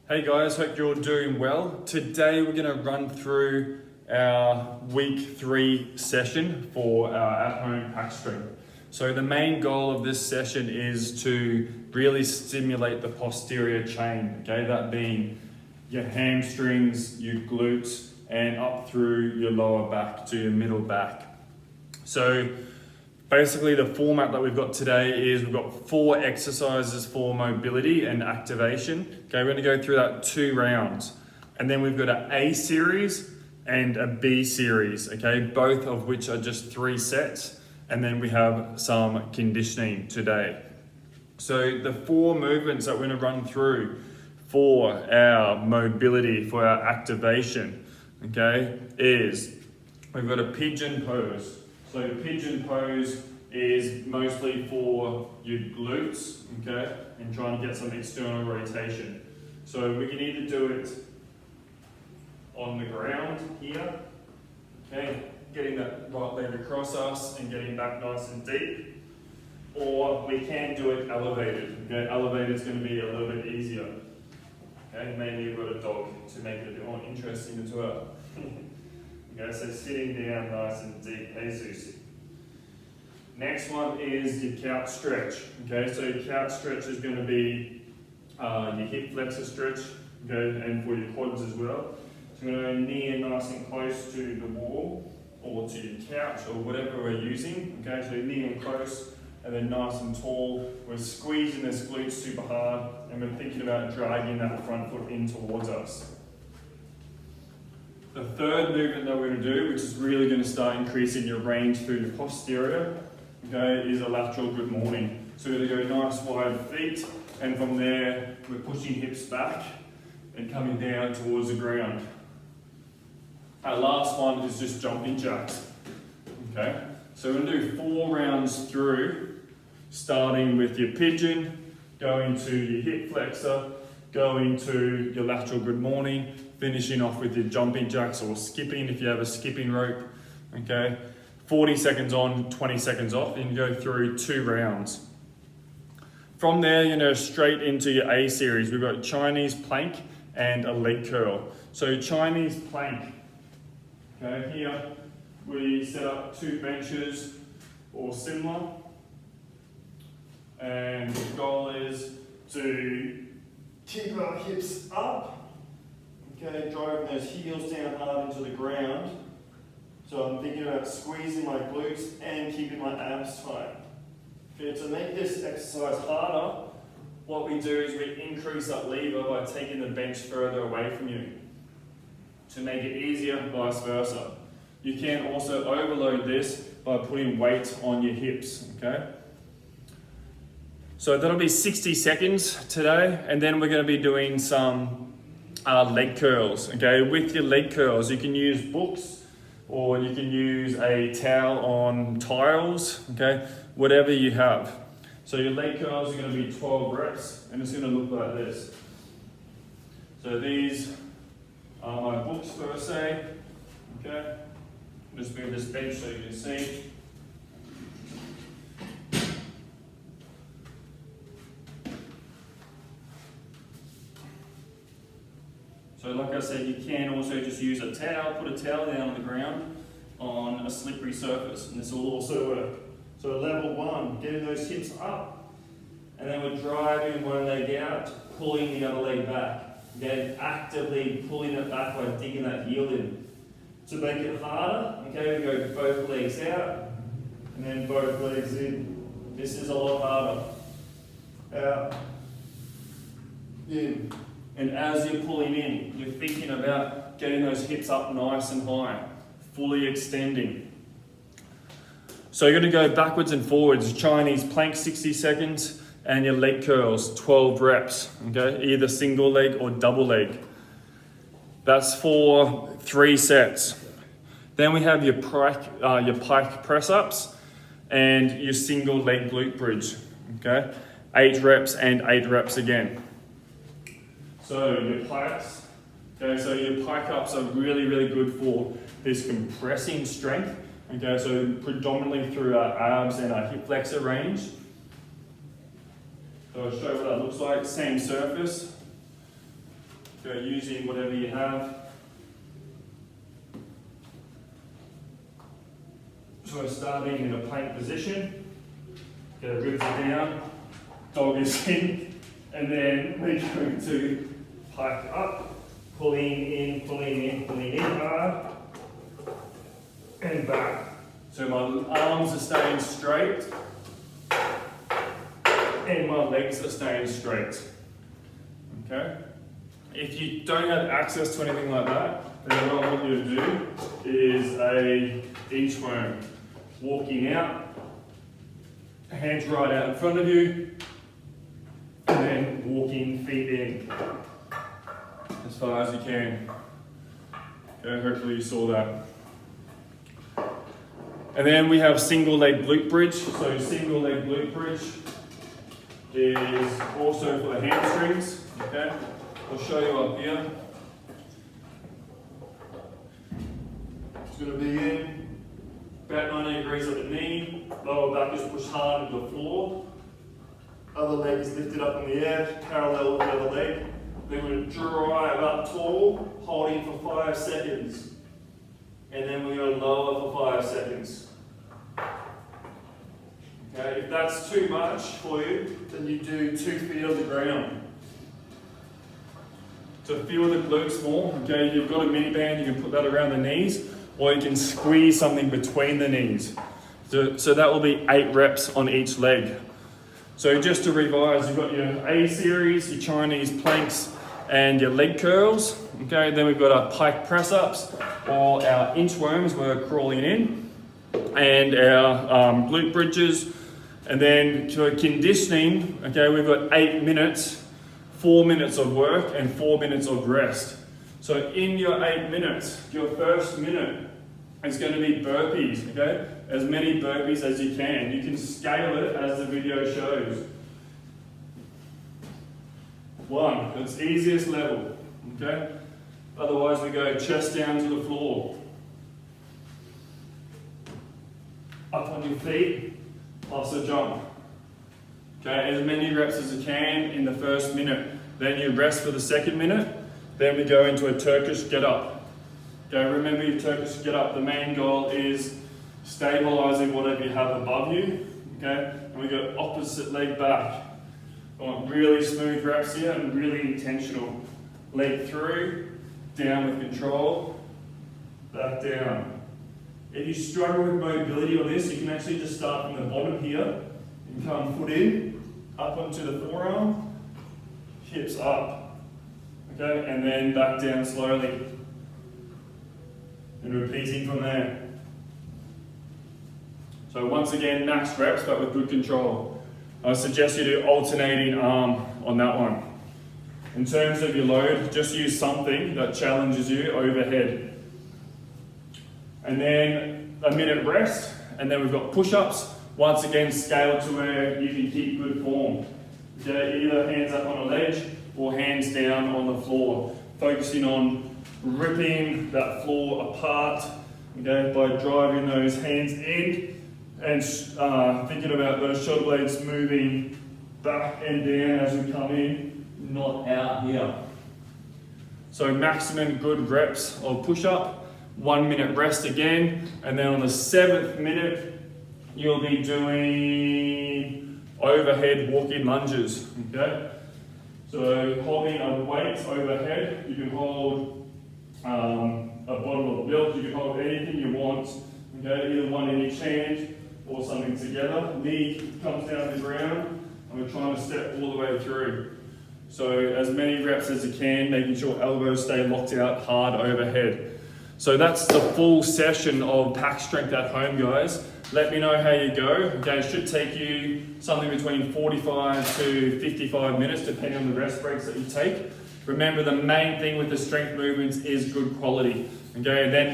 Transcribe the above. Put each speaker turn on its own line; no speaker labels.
Hey guys, hope you're doing well. Today we're going to run through our week 3 session for our at-home pack strength. So the main goal of this session is to really stimulate the posterior chain, okay? That being your hamstrings, your glutes, and up through your lower back to your middle back. So basically the format that we've got today is we've got 4 exercises for mobility and activation. Okay, we're going to go through that 2 rounds. And then we've got an A series and a B series, okay, both of which are just 3 sets. And then we have some conditioning today. So the 4 movements that we're going to run through for our mobility, for our activation, okay, is we've got a pigeon pose. So pigeon pose is mostly for your glutes, okay, and trying to get some external rotation. So we can either do it on the ground here, okay, getting that right leg across us and getting back nice and deep, or we can do it elevated. Okay, elevated is going to be a little bit easier. Okay, maybe you've got a dog to make it a bit more interesting as well. Okay, so sitting down nice and deep, hey Susie. Next one is your couch stretch. Okay, so your couch stretch is going to be your hip flexor stretch, okay, and for your quads as well. So we're going to knee nice and close to the wall or to your couch or whatever we're using. Okay, so knee in close and then nice and tall. We're squeezing this glute super hard and we're thinking about dragging that front foot in towards us. The third movement that we're going to do, which is really going to start increasing your range through the posterior, okay, is a lateral good morning. So we're going to go nice wide feet, and from there we're pushing hips back and coming down towards the ground. Our last one is just jumping jacks. Okay, so we're going to do 4 rounds through, starting with your pigeon, going to your hip flexor, going to your lateral good morning, finishing off with your jumping jacks or skipping if you have a skipping rope. Okay, 40 seconds on, 20 seconds off, and you go through 2 rounds. From there, you know, straight into your A series. We've got Chinese plank and a leg curl. So Chinese plank, okay, here we set up 2 benches or similar, and the goal is to keep our hips up. Okay, driving those heels down hard into the ground. So I'm thinking about squeezing my glutes and keeping my abs tight. Okay, to make this exercise harder, what we do is we increase that lever by taking the bench further away from you. To make it easier, vice versa. You can also overload this by putting weight on your hips, okay? So that'll be 60 seconds today, and then we're going to be doing some leg curls. Okay, with your leg curls, you can use books or you can use a towel on tiles, okay, whatever you have. So your leg curls are going to be 12 reps, and it's going to look like this. So these are my books per se. Okay, just move this bench so you can see. So like I said, you can also just use a towel, put a towel down on the ground on a slippery surface, and this will also work. So level 1, getting those hips up, and then we're driving one leg out, pulling the other leg back. Then actively pulling it back by digging that heel in. To make it harder, okay, we go both legs out, and then both legs in. This is a lot harder. Out, in. And as you're pulling in, you're thinking about getting those hips up nice and high, fully extending. So you're going to go backwards and forwards, Chinese plank 60 seconds, and your leg curls 12 reps, okay? Either single leg or double leg. That's for 3 sets. Then we have your pike press ups and your single leg glute bridge, okay? 8 reps and 8 reps again. So your pikes, okay, so your pike ups are really, really good for this compressing strength, okay, so predominantly through our abs and our hip flexor range. So I'll show you what that looks like, same surface. Okay, using whatever you have. So we're starting in a plank position. Get the ribs are down, dog is in, and then we're going to pike up, pulling in hard, and back. So my arms are staying straight, and my legs are staying straight. Okay? If you don't have access to anything like that, then what I want you to do is a inchworm. Walking out, hands right out in front of you, and then walking feet in as far as you can. Okay, hopefully you saw that. And then we have single leg glute bridge. So single leg glute bridge is also for the hamstrings. Okay, I'll show you up here. It's going to be in about 90 degrees at the knee, lower back is pushed hard into the floor, other leg is lifted up in the air, parallel with the other leg. Then we're going to drive up tall, holding for 5 seconds. And then we're going to lower for 5 seconds. Okay, if that's too much for you, then you do 2 feet on the ground. To feel the glutes more, okay, if you've got a mini band, you can put that around the knees, or you can squeeze something between the knees. So that will be 8 reps on each leg. So just to revise, you've got your A series, your Chinese planks, and your leg curls. Okay, then we've got our pike press ups, or our inchworms, where we're crawling in, and our glute bridges. And then for conditioning, okay, we've got 8 minutes, 4 minutes of work, and 4 minutes of rest. So in your 8 minutes, your first minute is going to be burpees, okay? As many burpees as you can. You can scale it as the video shows. 1, that's easiest level, okay? Otherwise we go chest down to the floor. Up on your feet, plus a jump. Okay, as many reps as you can in the first minute. Then you rest for the second minute. Then we go into a Turkish get up. Okay, remember your Turkish get up. The main goal is stabilizing whatever you have above you. Okay, and we go opposite leg back. I want really smooth reps here and really intentional. Leg through, down with control, back down. If you struggle with mobility on this, you can actually just start from the bottom here and come foot in, up onto the forearm, hips up, okay, and then back down slowly. And repeating from there. So once again, max reps, but with good control. I suggest you do alternating arm on that one. In terms of your load, just use something that challenges you overhead. And then a minute rest, and then we've got push-ups. Once again, scale to where you can keep good form. Okay, either hands up on a ledge or hands down on the floor. Focusing on ripping that floor apart, okay, by driving those hands in and thinking about those shoulder blades moving back and down as we come in, not out here. So maximum good reps of push-up, 1 minute rest again, and then on the 7th minute, you'll be doing overhead walk-in lunges, okay? So holding a weight overhead, you can hold a bottle of milk, you can hold anything you want, okay? Either one in each hand or something together. Knee comes down to the ground, and we're trying to step all the way through. So as many reps as you can, making sure elbows stay locked out hard overhead. So that's the full session of Pack Strength at Home, guys. Let me know how you go. Okay, it should take you something between 45 to 55 minutes, depending on the rest breaks that you take. Remember, the main thing with the strength movements is good quality. Okay, then